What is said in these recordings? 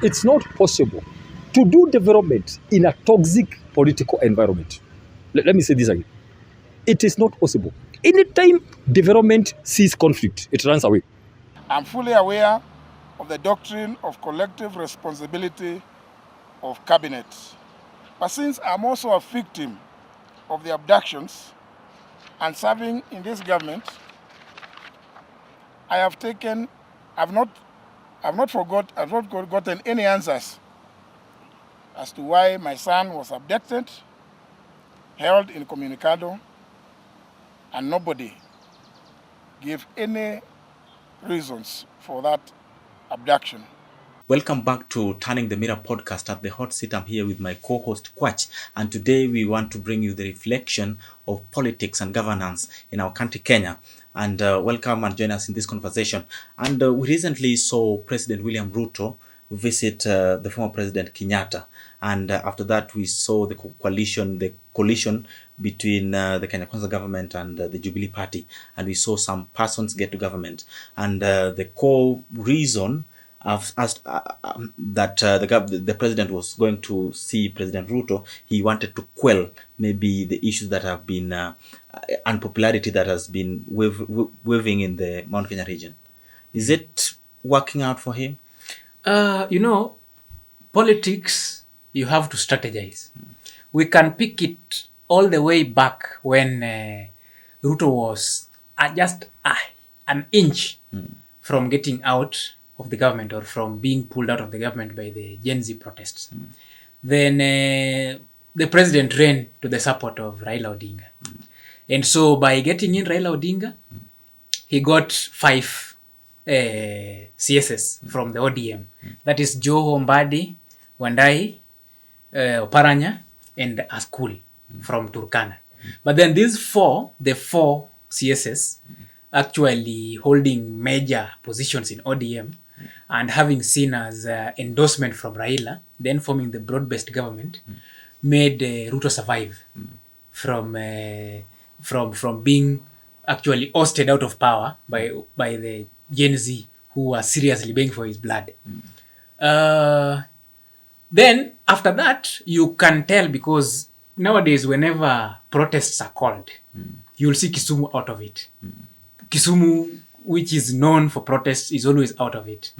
It's not possible to do development in a toxic political environment. Let me say this again. It is not possible. Anytime development sees conflict, it runs away. I'm fully aware of the doctrine of collective responsibility of cabinet. But since I'm also a victim of the abductions and serving in this government, I've not gotten any answers as to why my son was abducted, held incommunicado, and nobody gave any reasons for that abduction. Welcome back to Turning the Mirror podcast. At the hot seat, I'm here with my co-host Kwach, and today we want to bring you the reflection of politics and governance in our country, Kenya. And welcome and join us in this conversation. And we recently saw President William Ruto visit the former President Kenyatta, and after that we saw the collision between the Kenya Kwanza government and the Jubilee Party, and we saw some persons get to government, and the core reason that the president was going to see President Ruto. He wanted to quell maybe the issues that have been unpopularity that has been waving in the Mount Kenya region. Is it working out for him? Politics, you have to strategize. We can pick it all the way back when Ruto was just an inch from getting out of the government, or from being pulled out of the government by the Gen Z protests. Then the president ran to the support of Raila Odinga. And so by getting in Raila Odinga, he got 5 CSs from the ODM. That is Joho, Mbae, Wandai, Oparanya, and Askul from Turkana. But then the 4 CSs actually holding major positions in ODM and having seen as endorsement from Raila, then forming the broad-based government, made Ruto survive from being actually ousted out of power by the Gen Z who were seriously begging for his blood. Then after that, you can tell, because nowadays whenever protests are called, you'll see Kisumu out of it. Kisumu, which is known for protests, is always out of it.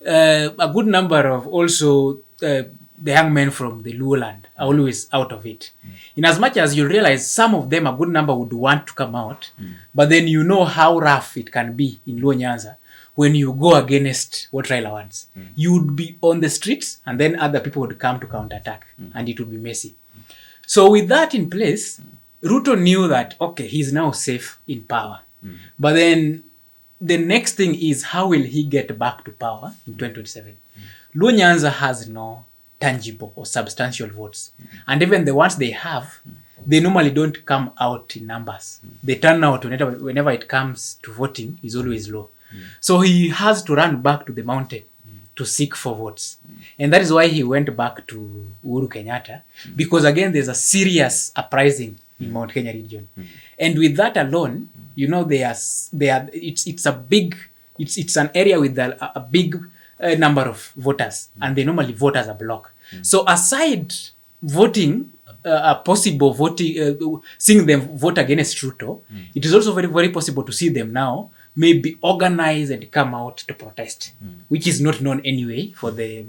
A good number of also the young men from the Luo land are always out of it. In as much as you realize some of them, a good number would want to come out, but then you know how rough it can be in Luo Nyanza when you go against what Raila wants. You would be on the streets, and then other people would come to counterattack, and it would be messy. So with that in place, Ruto knew that, okay, he's now safe in power. But then the next thing is, how will he get back to power in 2027? Luo Nyanza has no tangible or substantial votes. And even the ones they have, they normally don't come out in numbers. The turnout whenever it comes to voting is always low. So he has to run back to the mountain to seek for votes. And that is why he went back to Uhuru Kenyatta, because again, there's a serious uprising in Mount Kenya region. And with that alone, it's an area with a big number of voters, and they normally vote as a block. So aside voting, possible voting, seeing them vote against Ruto, it is also very, very possible to see them now maybe organize and come out to protest, which is not known anyway for the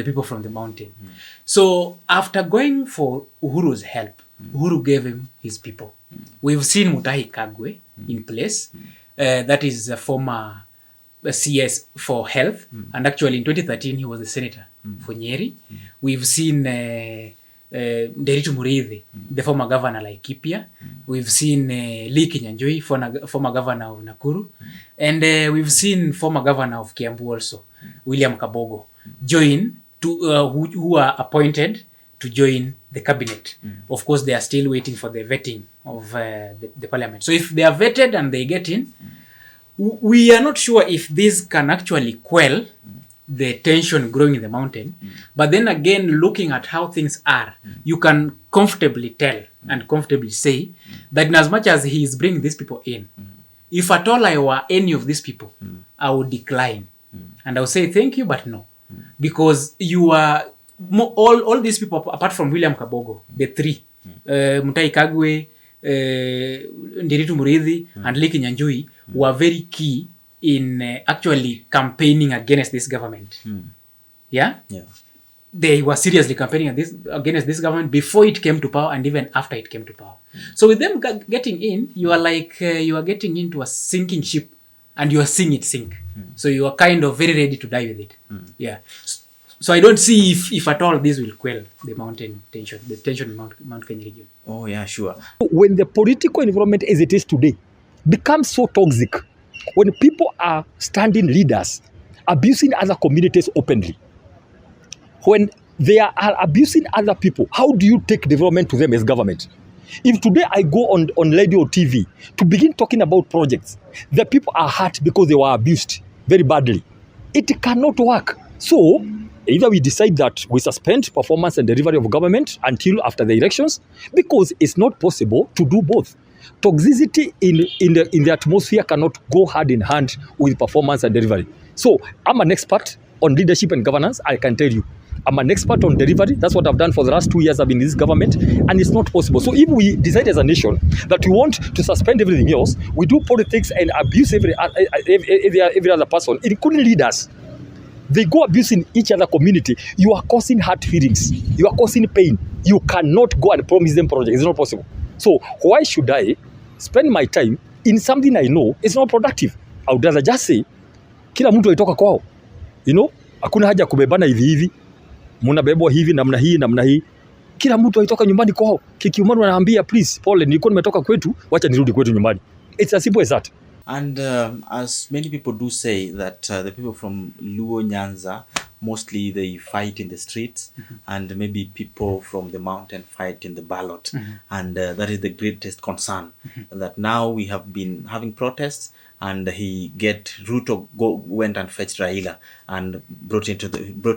people from the mountain. So after going for Uhuru's help, Uhuru gave him his people. We've seen Mutahi Kagwe in place. That is a former CS for health. And actually in 2013, he was the senator for Nyeri. We've seen Nderitu Muriithi, the former governor of Laikipia. We've seen Lee Kinyanjui, former governor of Nakuru. And we've seen former governor of Kiambu also, William Kabogo, join who are appointed to join the cabinet. Of course, they are still waiting for the vetting of the parliament. So if they are vetted and they get in, we are not sure if this can actually quell the tension growing in the mountain. But then again, looking at how things are, you can comfortably tell and comfortably say that in as much as he is bringing these people in, if at all I were any of these people, I would decline. And I would say, thank you, but no. because you are all these people apart from William Kabogo, the three, Mutahi Kagwe, Ndiritu Murithi, and Leki Nyanjui were very key in actually campaigning against this government. Yeah? They were seriously campaigning against this government before it came to power and even after it came to power. So with them getting in, you are like, you are getting into a sinking ship and you are seeing it sink. So you are kind of very ready to die with it. Yeah. So I don't see if at all this will quell the tension in Mount Kenya region. Oh yeah, sure. When the political environment as it is today becomes so toxic, when people are standing leaders abusing other communities openly, when they are abusing other people, how do you take development to them as government? If today I go on radio or TV to begin talking about projects, the people are hurt because they were abused very badly. It cannot work. So either we decide that we suspend performance and delivery of government until after the elections, because it's not possible to do both. Toxicity in the atmosphere cannot go hand in hand with performance and delivery. So I'm an expert on leadership and governance, I can tell you. I'm an expert on delivery. That's what I've done for the last 2 years I've been in this government, and it's not possible. So if we decide as a nation that we want to suspend everything else, we do politics and abuse every other person, including leaders. They go abusing each other community. You are causing hurt feelings. You are causing pain. You cannot go and promise them projects. It's not possible. So why should I spend my time in something I know is not productive? I would rather just say, kila mtu aitoka kwao. You know, hakuna haja kubebana hivi. Mnabebwa hivi namna hii. Kila mtu aitoka nyumbani kwao. Kikiumana anaambia please, pole nilikuwa nimetoka kwetu, wacha nirudi kwetu nyumbani. It's as simple as that. And as many people do say that the people from Luo Nyanza, mostly they fight in the streets, and maybe people from the mountain fight in the ballot. And that is the greatest concern, that now we have been having protests, and Ruto went and fetched Raila and brought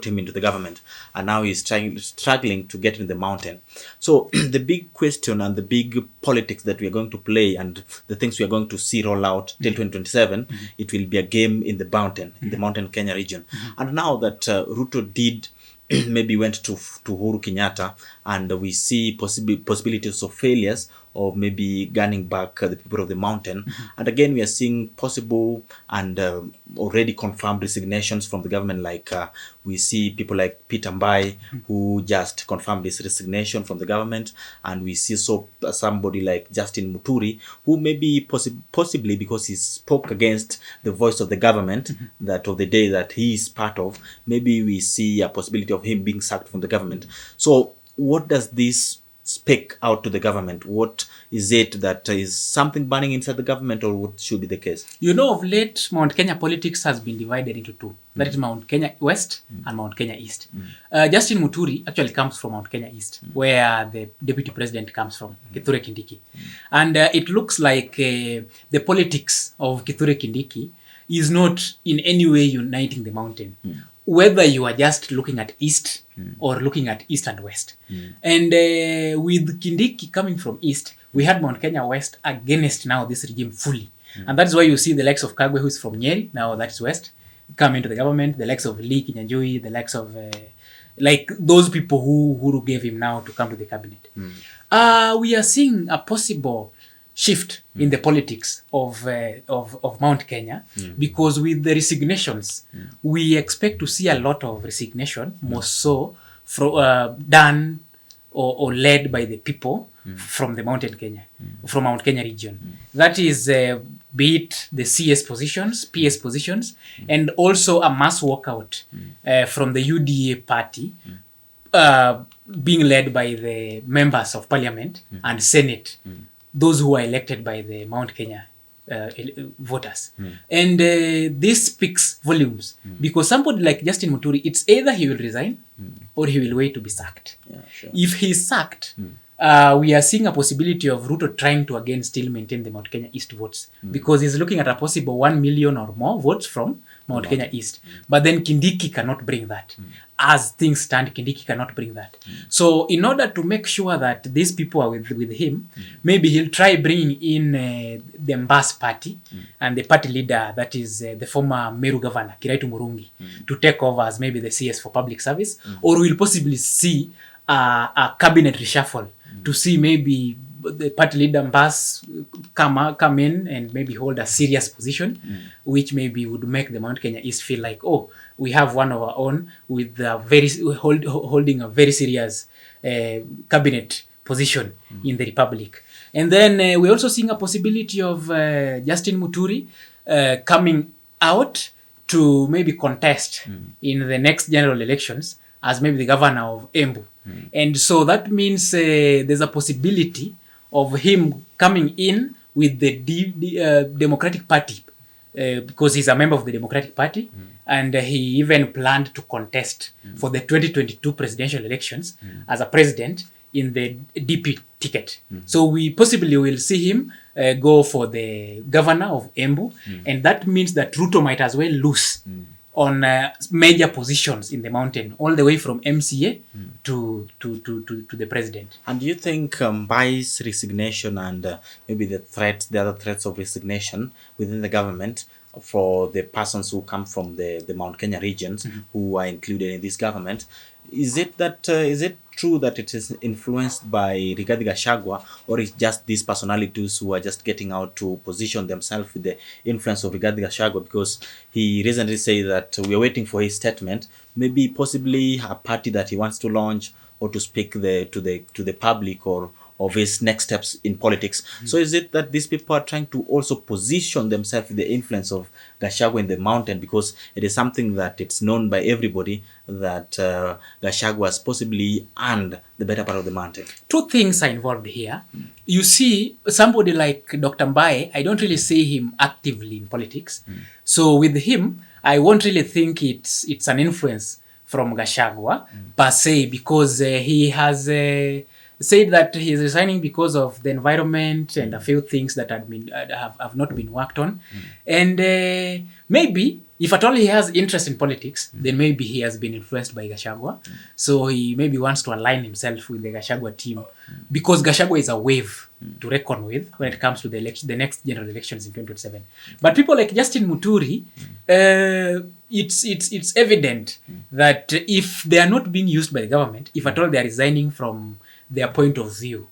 him into the government, and now he's struggling to get in the mountain. So the big question and the big politics that we are going to play, and the things we are going to see roll out till 2027, it will be a game in the mountain, in the mountain Kenya region. And now that Ruto maybe went to Uhuru Kenyatta, and we see possibilities of failures of maybe gunning back the people of the mountain. And again, we are seeing possible and already confirmed resignations from the government. Like we see people like Peter Mbae, who just confirmed his resignation from the government. And we see somebody like Justin Muturi, who maybe possibly because he spoke against the voice of the government, that of the day that he is part of, maybe we see a possibility of him being sacked from the government. So what does this speak out to the government? What is it that is something burning inside the government, or what should be the case? You know, of late, Mount Kenya politics has been divided into two. That is Mount Kenya West and Mount Kenya East. Justin Muturi actually comes from Mount Kenya East, where the deputy president comes from, Kithure Kindiki. And it looks like the politics of Kithure Kindiki is not in any way uniting the mountain. Whether you are just looking at East or looking at East and West. And with Kindiki coming from East, we had Mount Kenya West against now this regime fully. And that's why you see the likes of Kagwe, who's from Nyeri, now that's West, come into the government, the likes of Lee Kinyanjui, the likes of like those people who gave him now to come to the cabinet. We are seeing a possible shift in the politics of Mount Kenya, because with the resignations, we expect to see a lot of resignation, more so done or led by the people from the Mountain Kenya, from Mount Kenya region. That is, be it the CS positions, PS positions, and also a mass walkout from the UDA party, being led by the members of parliament and Senate, those who are elected by the Mount Kenya voters. And this speaks volumes, because somebody like Justin Muturi, it's either he will resign or he will wait to be sacked. If he's sacked, we are seeing a possibility of Ruto trying to again still maintain the Mount Kenya East votes because he's looking at a possible 1 million or more votes from Mount Kenya East. But then Kindiki cannot bring that. As things stand, Kindiki cannot bring that. So in order to make sure that these people are with him, maybe he'll try bringing in the Mbae party and the party leader, that is the former Meru governor, Kiraitu Murungi, to take over as maybe the CS for public service, or we'll possibly see a cabinet reshuffle to see maybe the party leader Mbae come in and maybe hold a serious position, which maybe would make the Mount Kenya East feel like, oh, we have one of our own with a holding a very serious cabinet position in the Republic. And then we're also seeing a possibility of Justin Muturi coming out to maybe contest in the next general elections as maybe the governor of Embu. And so that means there's a possibility of him coming in with the Democratic Party because he's a member of the Democratic Party, and he even planned to contest for the 2022 presidential elections as a president in the DP ticket. So we possibly will see him go for the governor of Embu, and that means that Ruto might as well lose on major positions in the mountain, all the way from MCA to the president. And do you think Mbae's resignation and maybe the other threats of resignation within the government for the persons who come from the Mount Kenya regions who are included in this government, is it true that it is influenced by Rigathi Gachagua, or is just these personalities who are just getting out to position themselves with the influence of Rigathi Gachagua? Because he recently said that we are waiting for his statement, maybe possibly a party that he wants to launch or to speak to the public or of his next steps in politics. So is it that these people are trying to also position themselves with the influence of Gachagua in the mountain, because it is something that it's known by everybody that Gachagua has possibly earned the better part of the mountain? Two things are involved here. You see, somebody like Dr. Mbae, I don't really see him actively in politics. So with him, I won't really think it's an influence from Gachagua per se, because he has said that he's resigning because of the environment and a few things that have not been worked on. And maybe, if at all he has interest in politics, then maybe he has been influenced by Gachagua. So he maybe wants to align himself with the Gachagua team, because Gachagua is a wave to reckon with when it comes to the next general elections in 2027. But people like Justin Muturi, it's evident that if they are not being used by the government, if at all they are resigning from their point of view,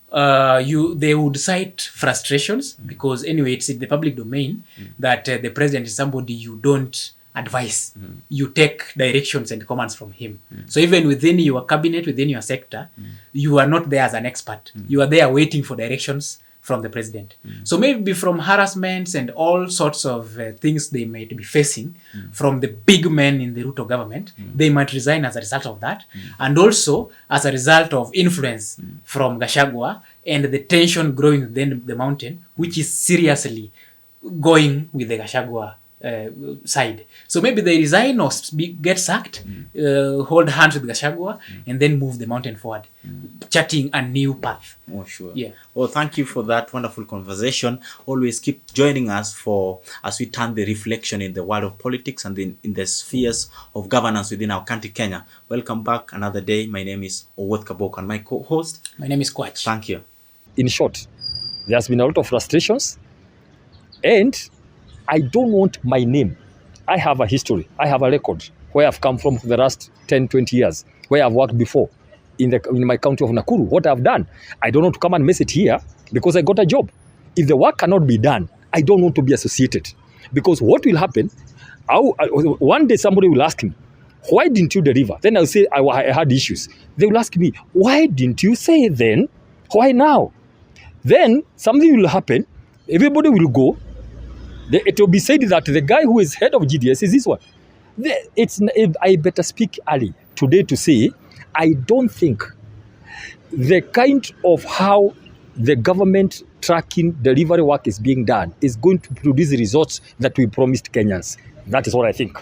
they would cite frustrations, because anyway it's in the public domain that the president is somebody you don't advise, you take directions and commands from him. So even within your cabinet, within your sector, you are not there as an expert, you are there waiting for directions from the president. So maybe from harassments and all sorts of things they might be facing from the big men in the Ruto government, they might resign as a result of that, and also as a result of influence from Gachagua and the tension growing within the mountain, which is seriously going with the Gachagua side. So maybe they resign or get sacked, hold hands with Gachagua, and then move the mountain forward, charting a new path. Oh, sure. Yeah. Well, thank you for that wonderful conversation. Always keep joining us as we turn the reflection in the world of politics and in the spheres of governance within our country, Kenya. Welcome back another day. My name is Owuoth Kabok, and my co-host. My name is Kwach. Thank you. In short, there has been a lot of frustrations, and I don't want my name. I have a history. I have a record where I've come from for the last 10, 20 years, where I've worked before in my county of Nakuru. What I've done, I don't want to come and mess it here because I got a job. If the work cannot be done, I don't want to be associated. Because what will happen, one day somebody will ask me, why didn't you deliver? Then I'll say I had issues. They will ask me, why didn't you say then? Why now? Then something will happen. Everybody will go. It will be said that the guy who is head of GDS is this one. I better speak early today to say, I don't think the kind of how the government tracking delivery work is being done is going to produce the results that we promised Kenyans. That is what I think.